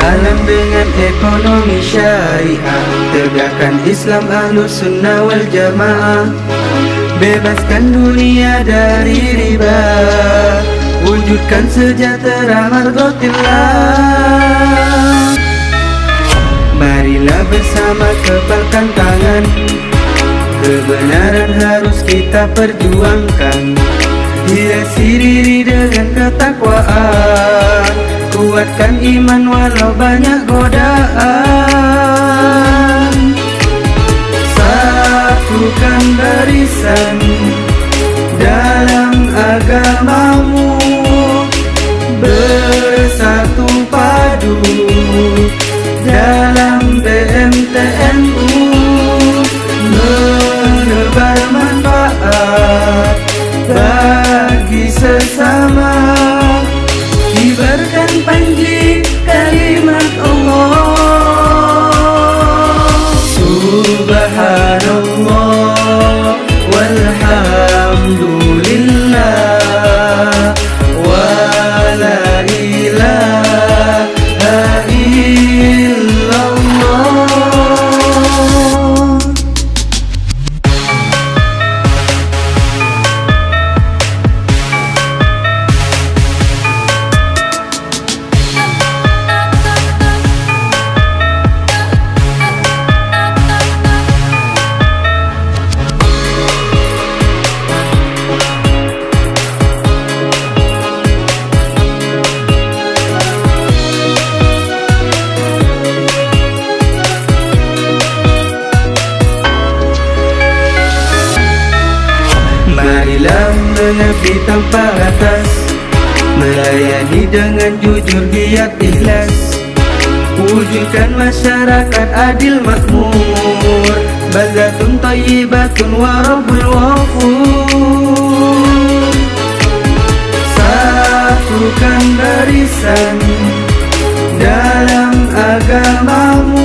Alam dengan ekonomi syariah, tegakkan Islam Ahlus Sunnah wal Jamaah. Bebaskan dunia dari riba, wujudkan sejahtera mardotillah. Marilah bersama kepalkan tangan, kebenaran harus kita perjuangkan. Hiasi diri dengan ketakwaan, kuatkan iman walau banyak godaan. Satukan barisan dalam agamamu, bersatu padu dalam BMTNU, menebar manfaat bagi sesama, kibarkan panji kalimat Allah. Subhanallah walhamdulillah wa la ilaha illallah. Marilah mengabdi tanpa batas, melayani dengan jujur giat ikhlas. Wujudkan masyarakat adil makmur, baldatun thayyibatun wa rabbul ghafur. Satukan barisan dalam agamamu,